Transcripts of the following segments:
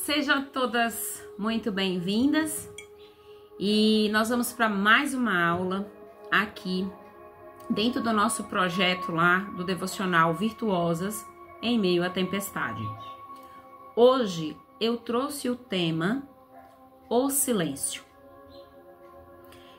Sejam todas muito bem-vindas e nós vamos para mais uma aula aqui dentro do nosso projeto lá do Devocional Virtuosas em Meio à Tempestade. Hoje eu trouxe o tema O Silêncio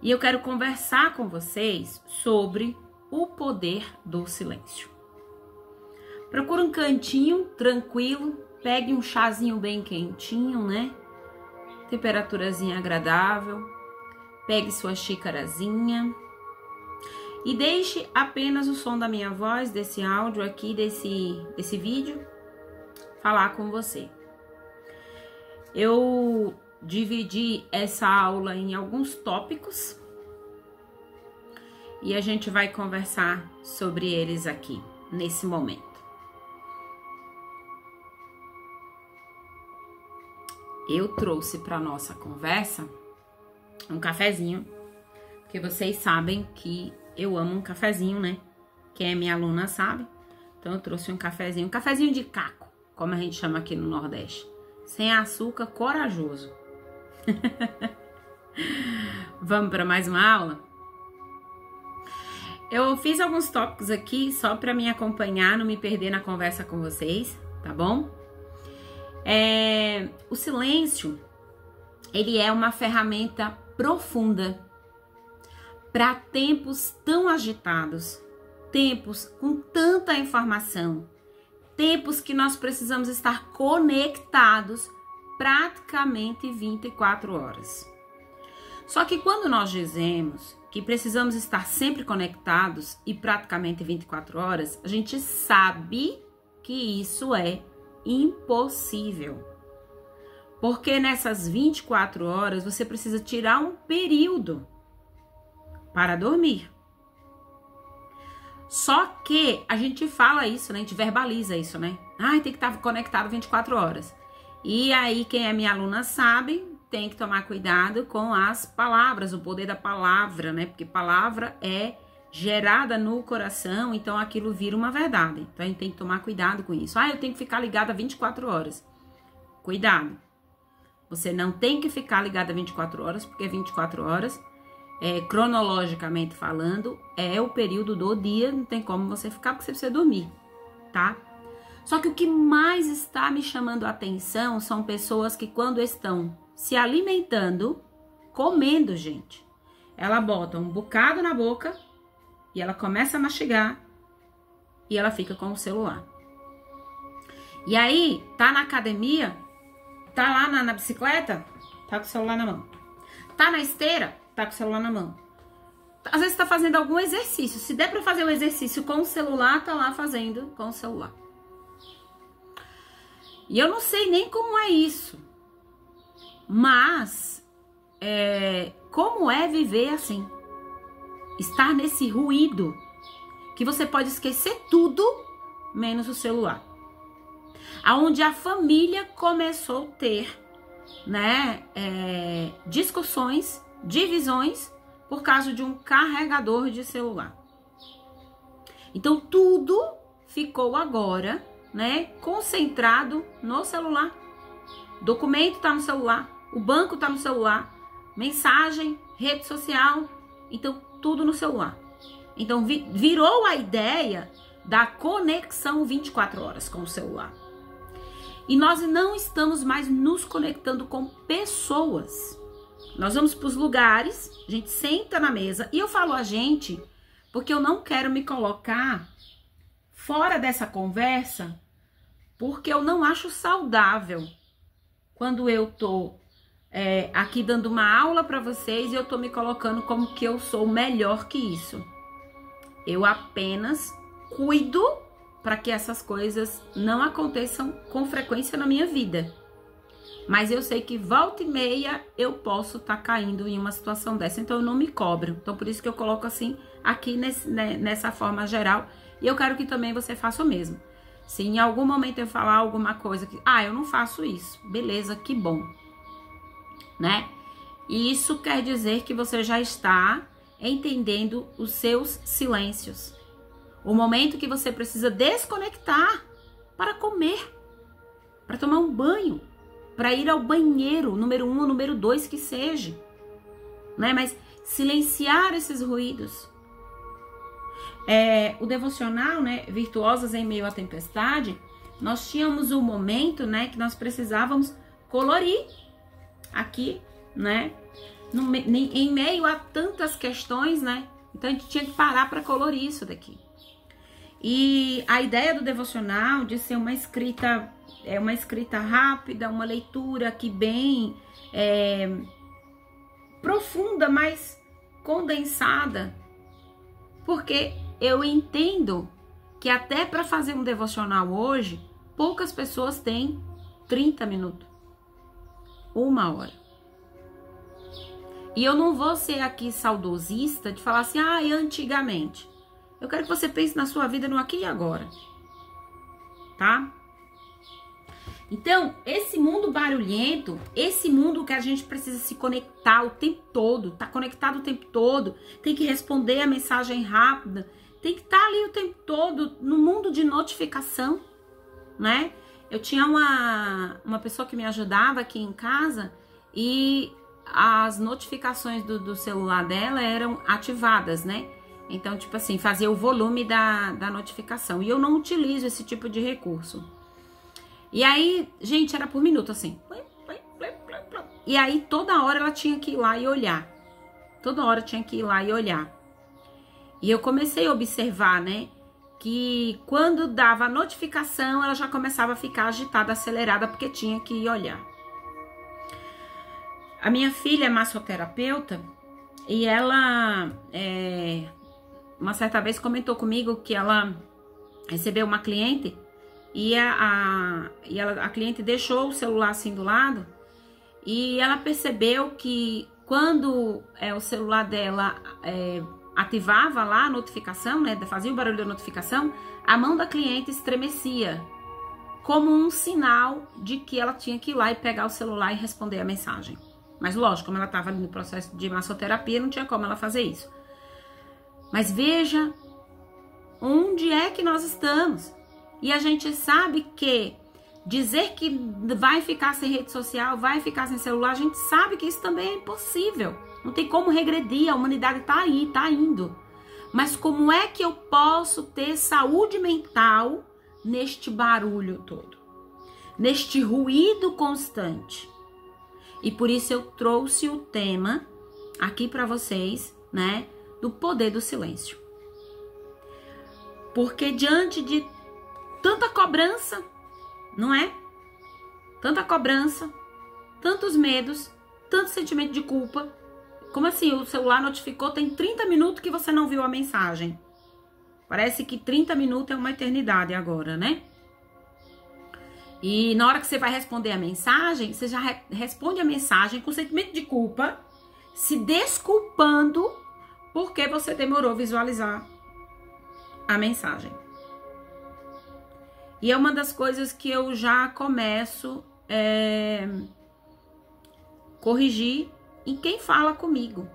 e eu quero conversar com vocês sobre o poder do silêncio. Procura um cantinho tranquilo, pegue um chazinho bem quentinho, né? Temperaturazinha agradável. Pegue sua xícarazinha e deixe apenas o som da minha voz, desse áudio aqui, desse vídeo, falar com você. Eu dividi essa aula em alguns tópicos e a gente vai conversar sobre eles aqui, nesse momento. Eu trouxe para nossa conversa um cafezinho, porque vocês sabem que eu amo um cafezinho, né? Quem é minha aluna sabe. Então eu trouxe um cafezinho de caco, como a gente chama aqui no Nordeste. Sem açúcar, corajoso. Vamos para mais uma aula? Eu fiz alguns tópicos aqui só para me acompanhar, não me perder na conversa com vocês, tá bom? O silêncio, ele é uma ferramenta profunda para tempos tão agitados, tempos com tanta informação, tempos que nós precisamos estar conectados praticamente 24 horas. Só que quando nós dizemos que precisamos estar sempre conectados e praticamente 24 horas, a gente sabe que isso é impossível. Porque nessas 24 horas você precisa tirar um período para dormir. Só que a gente fala isso, né? A gente verbaliza isso, né? Ai, tem que estar conectado 24 horas. E aí, quem é minha aluna sabe, tem que tomar cuidado com as palavras, o poder da palavra, né? Porque palavra é gerada no coração, então aquilo vira uma verdade. Então a gente tem que tomar cuidado com isso. Ah, eu tenho que ficar ligada 24 horas. Cuidado. Você não tem que ficar ligada 24 horas, porque 24 horas, cronologicamente falando, é o período do dia, não tem como você ficar, porque você precisa dormir, tá? Só que o que mais está me chamando a atenção são pessoas que quando estão se alimentando, comendo, gente, ela bota um bocado na boca e ela começa a mastigar e ela fica com o celular. E aí, tá na academia, tá lá na bicicleta, tá com o celular na mão. Tá na esteira, tá com o celular na mão. Às vezes tá fazendo algum exercício. Se der pra fazer o exercício com o celular, tá lá fazendo com o celular. E eu não sei nem como é isso. Mas, como é viver assim? Estar nesse ruído que você pode esquecer tudo menos o celular. Aonde a família começou a ter, né, discussões, divisões por causa de um carregador de celular. Então tudo ficou agora, né, concentrado no celular. Documento tá no celular, o banco tá no celular, mensagem, rede social, então tudo no celular. Então virou a ideia da conexão 24 horas com o celular. E nós não estamos mais nos conectando com pessoas. Nós vamos para os lugares, a gente senta na mesa, e eu falo a gente porque eu não quero me colocar fora dessa conversa, porque eu não acho saudável quando eu tô aqui dando uma aula para vocês e eu tô me colocando como que eu sou melhor que isso. Eu apenas cuido para que essas coisas não aconteçam com frequência na minha vida. Mas eu sei que volta e meia eu posso estar caindo em uma situação dessa, então eu não me cobro. Então por isso que eu coloco assim aqui nessa forma geral, e eu quero que também você faça o mesmo. Se em algum momento eu falar alguma coisa que, eu não faço isso, beleza, que bom, né? E isso quer dizer que você já está entendendo os seus silêncios. O momento que você precisa desconectar para comer, para tomar um banho, para ir ao banheiro, número 1 ou número 2 que seja, né? Mas silenciar esses ruídos. O devocional, né, Virtuosas em Meio à Tempestade, nós tínhamos um momento, né, que nós precisávamos colorir aqui, né, em meio a tantas questões, né, então a gente tinha que parar para colorir isso daqui. E a ideia do devocional de ser uma escrita rápida, uma leitura que bem profunda, mas condensada, porque eu entendo que até para fazer um devocional hoje, poucas pessoas têm 30 minutos, 1 hora. E eu não vou ser aqui saudosista de falar assim, antigamente. Eu quero que você pense na sua vida no aqui e agora, tá? Então, esse mundo barulhento, esse mundo que a gente precisa se conectar o tempo todo, tá conectado o tempo todo, tem que responder a mensagem rápida, tem que estar ali o tempo todo no mundo de notificação, né? Eu tinha uma pessoa que me ajudava aqui em casa e as notificações do celular dela eram ativadas, né? Então, tipo assim, fazia o volume da notificação. E eu não utilizo esse tipo de recurso. E aí, gente, era por minuto, assim. E aí, toda hora ela tinha que ir lá e olhar. Toda hora tinha que ir lá e olhar. E eu comecei a observar, né? Que quando dava a notificação, ela já começava a ficar agitada, acelerada, porque tinha que ir olhar. A minha filha é massoterapeuta e ela, uma certa vez comentou comigo que ela recebeu uma cliente e a cliente deixou o celular assim do lado e ela percebeu que quando o celular dela ativava lá a notificação, né, fazia o barulho da notificação, a mão da cliente estremecia como um sinal de que ela tinha que ir lá e pegar o celular e responder a mensagem. Mas lógico, como ela estava ali no processo de massoterapia, não tinha como ela fazer isso. Mas veja onde é que nós estamos. E a gente sabe que dizer que vai ficar sem rede social, vai ficar sem celular, a gente sabe que isso também é impossível. Não tem como regredir, a humanidade está aí, está indo. Mas como é que eu posso ter saúde mental neste barulho todo? Neste ruído constante? E por isso eu trouxe o tema aqui para vocês, né, do poder do silêncio. Porque diante de tanta cobrança, não é? Tanta cobrança, tantos medos, tanto sentimento de culpa. Como assim? O celular notificou, tem 30 minutos que você não viu a mensagem. Parece que 30 minutos é uma eternidade agora, né? E na hora que você vai responder a mensagem, você já responde a mensagem com sentimento de culpa, se desculpando porque você demorou a visualizar a mensagem. E é uma das coisas que eu já começo corrigir em quem fala comigo.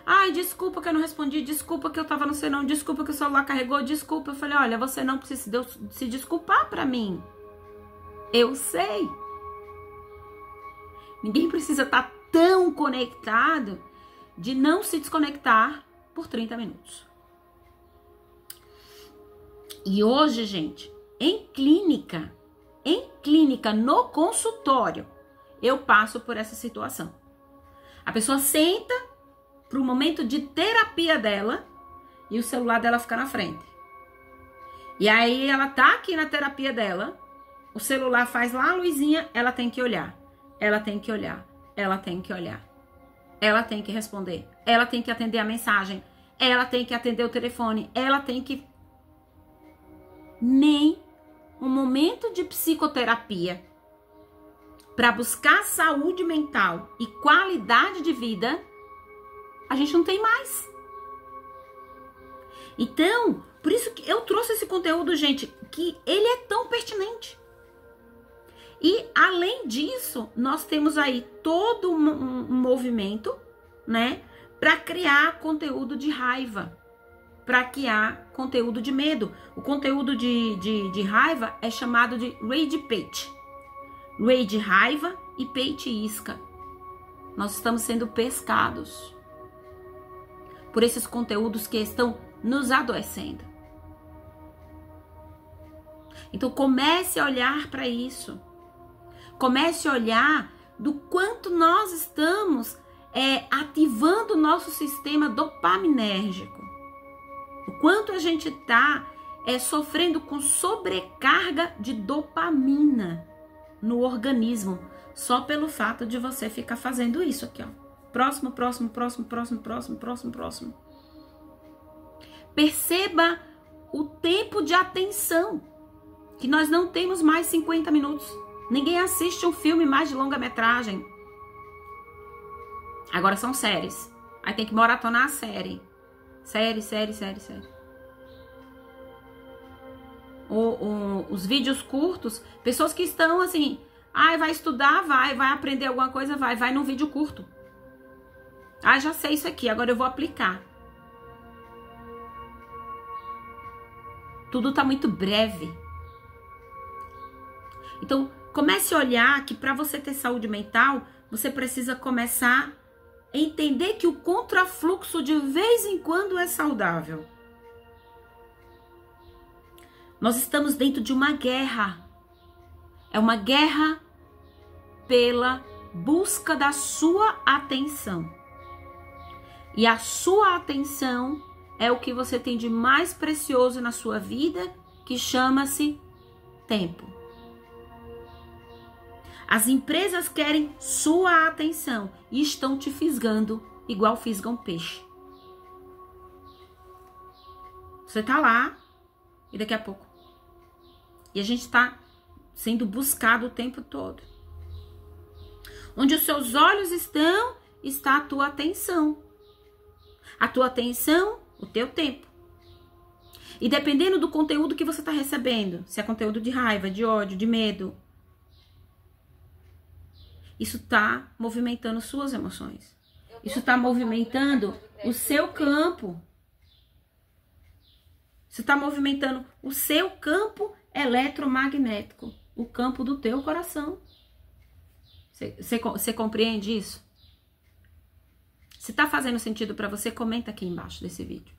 Ai, desculpa que eu não respondi, desculpa que eu tava no senão, desculpa que o celular carregou, desculpa. Eu falei, olha, você não precisa se desculpar pra mim. Eu sei. Ninguém precisa estar tão conectado de não se desconectar por 30 minutos. E hoje, gente, em clínica, no consultório, eu passo por essa situação. A pessoa senta para o momento de terapia dela e o celular dela fica na frente. E aí ela tá aqui na terapia dela, o celular faz lá a luzinha, ela tem que olhar. Ela tem que olhar. Ela tem que olhar. Ela tem que responder. Ela tem que atender a mensagem. Ela tem que atender o telefone. Ela tem que... Nem um momento de psicoterapia para buscar saúde mental e qualidade de vida, a gente não tem mais. Então, por isso que eu trouxe esse conteúdo, gente, que ele é tão pertinente. E, além disso, nós temos aí todo um movimento, né, para criar conteúdo de raiva, para criar conteúdo de medo. O conteúdo de raiva é chamado de rage bait. Rage, raiva, e peite isca. Nós estamos sendo pescados por esses conteúdos que estão nos adoecendo. Então comece a olhar para isso. Comece a olhar do quanto nós estamos ativando o nosso sistema dopaminérgico. O quanto a gente está sofrendo com sobrecarga de dopamina no organismo, só pelo fato de você ficar fazendo isso aqui, ó. Próximo, próximo, próximo, próximo, próximo, próximo, próximo. Perceba o tempo de atenção, que nós não temos mais 50 minutos. Ninguém assiste um filme mais de longa-metragem. Agora são séries. Aí tem que maratonar a série. Série. Os vídeos curtos, pessoas que estão assim, vai estudar, vai aprender alguma coisa, vai num vídeo curto. Já sei isso aqui, agora eu vou aplicar. Tudo tá muito breve. Então, comece a olhar que para você ter saúde mental, você precisa começar a entender que o contrafluxo de vez em quando é saudável. Nós estamos dentro de uma guerra. É uma guerra pela busca da sua atenção. E a sua atenção é o que você tem de mais precioso na sua vida, que chama-se tempo. As empresas querem sua atenção e estão te fisgando igual fisgam peixe. Você tá lá e daqui a pouco. E a gente tá sendo buscado o tempo todo. Onde os seus olhos estão, está a tua atenção. A tua atenção, o teu tempo. E dependendo do conteúdo que você está recebendo, se é conteúdo de raiva, de ódio, de medo, isso está movimentando suas emoções. Isso está movimentando o seu campo. Isso está movimentando o seu campo eletromagnético, o campo do teu coração. Você compreende isso? Se tá fazendo sentido para você, comenta aqui embaixo desse vídeo.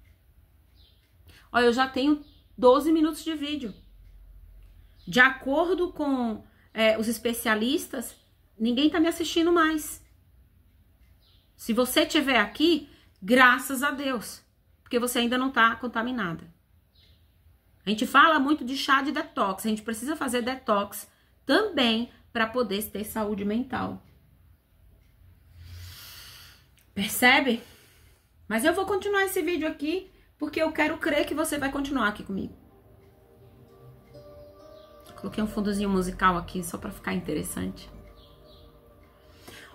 Olha, eu já tenho 12 minutos de vídeo. De acordo com os especialistas, ninguém tá me assistindo mais. Se você estiver aqui, graças a Deus, porque você ainda não tá contaminada. A gente fala muito de chá de detox, a gente precisa fazer detox também para poder ter saúde mental. Percebe? Mas eu vou continuar esse vídeo aqui porque eu quero crer que você vai continuar aqui comigo. Coloquei um fundozinho musical aqui só para ficar interessante.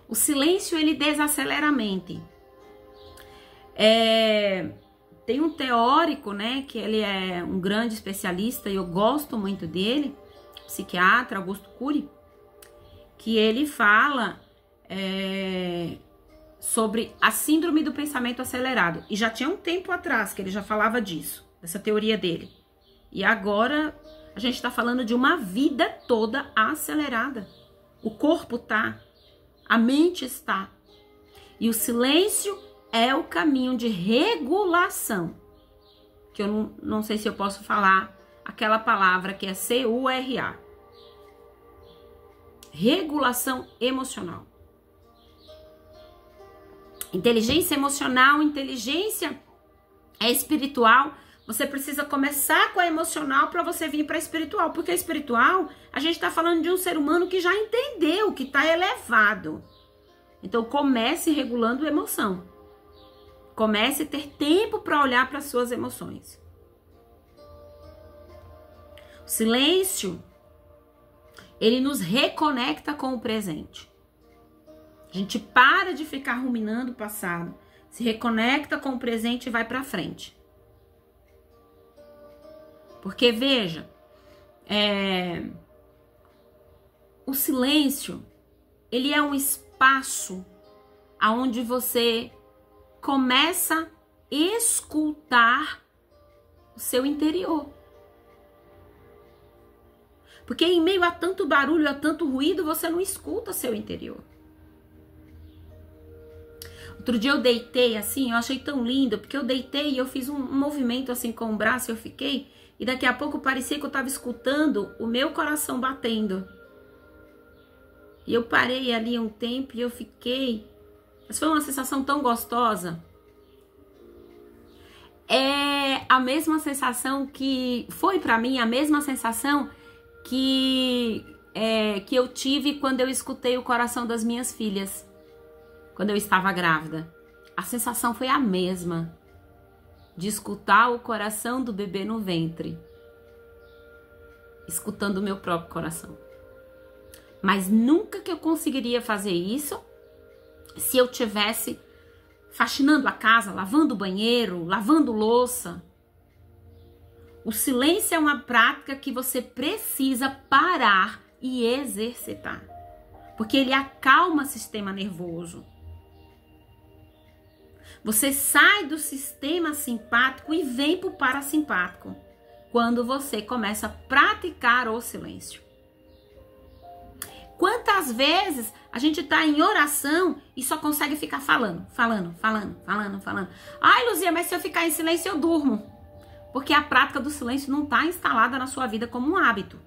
O silêncio, ele desacelera a mente. Tem um teórico, né, que ele é um grande especialista e eu gosto muito dele, psiquiatra Augusto Cury, que ele fala sobre a síndrome do pensamento acelerado. E já tinha um tempo atrás que ele já falava disso, dessa teoria dele. E agora a gente está falando de uma vida toda acelerada. O corpo tá, a mente está. E o silêncio é o caminho de regulação. Que eu não sei se eu posso falar aquela palavra que é CURA. Regulação emocional. Inteligência emocional, inteligência espiritual. Você precisa começar com a emocional para você vir para a espiritual. Porque a espiritual, a gente está falando de um ser humano que já entendeu, que está elevado. Então comece regulando a emoção. Comece a ter tempo para olhar para as suas emoções. O silêncio, ele nos reconecta com o presente. A gente para de ficar ruminando o passado, se reconecta com o presente e vai para frente. Porque, veja, o silêncio, ele é um espaço onde você começa a escutar o seu interior. Porque em meio a tanto barulho, a tanto ruído, você não escuta seu interior. Outro dia eu deitei assim, eu achei tão lindo, porque eu deitei e eu fiz um movimento assim com o braço e eu fiquei, e daqui a pouco parecia que eu estava escutando o meu coração batendo. E eu parei ali um tempo e eu fiquei, mas foi uma sensação tão gostosa. É a mesma sensação que foi pra mim, a mesma sensação que eu tive quando eu escutei o coração das minhas filhas. Quando eu estava grávida, a sensação foi a mesma de escutar o coração do bebê no ventre, escutando o meu próprio coração. Mas nunca que eu conseguiria fazer isso se eu tivesse faxinando a casa, lavando o banheiro, lavando louça. O silêncio é uma prática que você precisa parar e exercitar, porque ele acalma o sistema nervoso. Você sai do sistema simpático e vem para o parasimpático quando você começa a praticar o silêncio. Quantas vezes a gente está em oração e só consegue ficar falando. Ai, Luzia, mas se eu ficar em silêncio eu durmo. Porque a prática do silêncio não está instalada na sua vida como um hábito.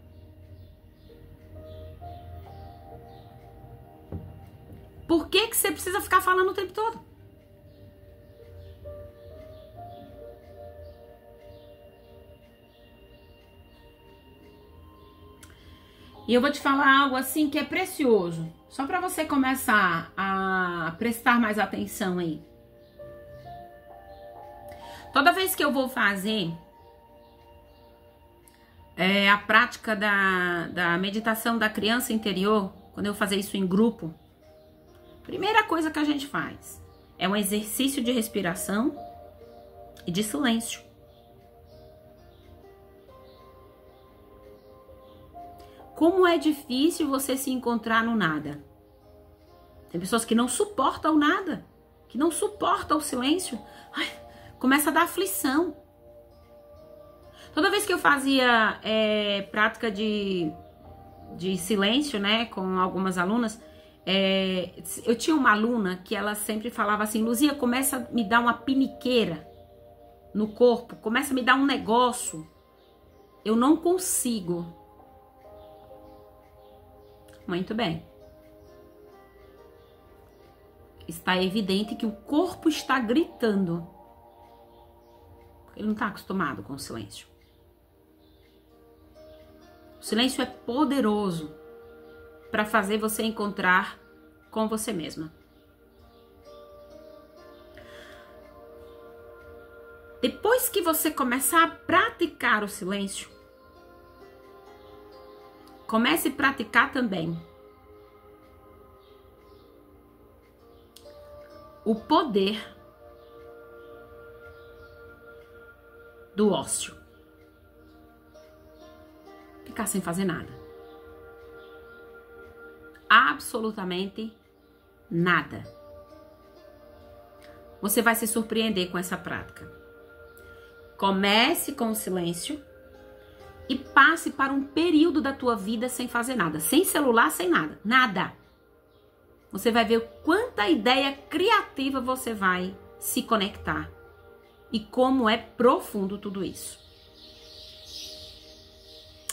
Por que você precisa ficar falando o tempo todo? E eu vou te falar algo assim que é precioso, só para você começar a prestar mais atenção aí. Toda vez que eu vou fazer a prática da meditação da criança interior, quando eu fazer isso em grupo, primeira coisa que a gente faz é um exercício de respiração e de silêncio. Como é difícil você se encontrar no nada. Tem pessoas que não suportam o nada, que não suportam o silêncio. Ai, começa a dar aflição. Toda vez que eu fazia prática de silêncio, né, com algumas alunas, eu tinha uma aluna que ela sempre falava assim: Luzia, começa a me dar uma piniqueira no corpo, começa a me dar um negócio. Eu não consigo. Muito bem. Está evidente que o corpo está gritando. Ele não está acostumado com o silêncio. O silêncio é poderoso para fazer você encontrar com você mesma. Depois que você começar a praticar o silêncio, comece a praticar também o poder do ócio. Ficar sem fazer nada. Absolutamente nada. Você vai se surpreender com essa prática. Comece com o silêncio e passe para um período da tua vida sem fazer nada, sem celular, sem nada, nada. Você vai ver quanta ideia criativa você vai se conectar e como é profundo tudo isso.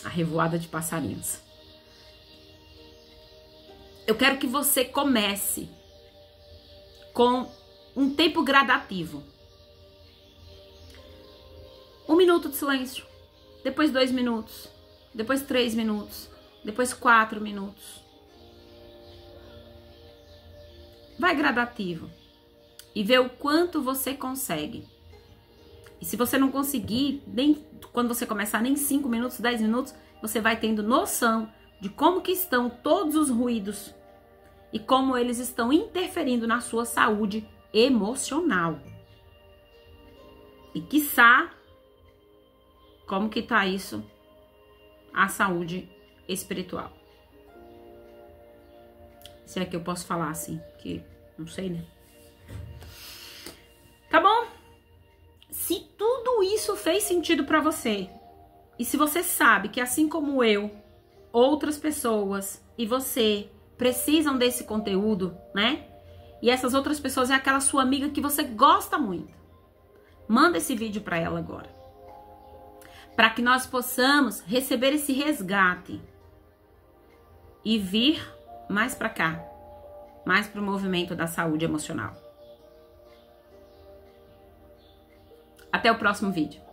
A revoada de passarinhos. Eu quero que você comece com um tempo gradativo. 1 minuto de silêncio. Depois 2 minutos, depois 3 minutos, depois 4 minutos. Vai gradativo e vê o quanto você consegue. E se você não conseguir, nem quando você começar nem 5 minutos, 10 minutos, você vai tendo noção de como que estão todos os ruídos e como eles estão interferindo na sua saúde emocional. E quiçá, como que tá isso? A saúde espiritual. Se é que eu posso falar assim, que não sei, né? Tá bom? Se tudo isso fez sentido pra você, e se você sabe que assim como eu, outras pessoas e você precisam desse conteúdo, né? E essas outras pessoas é aquela sua amiga que você gosta muito. Manda esse vídeo para ela agora. Para que nós possamos receber esse resgate e vir mais para cá, mais para o movimento da saúde emocional. Até o próximo vídeo.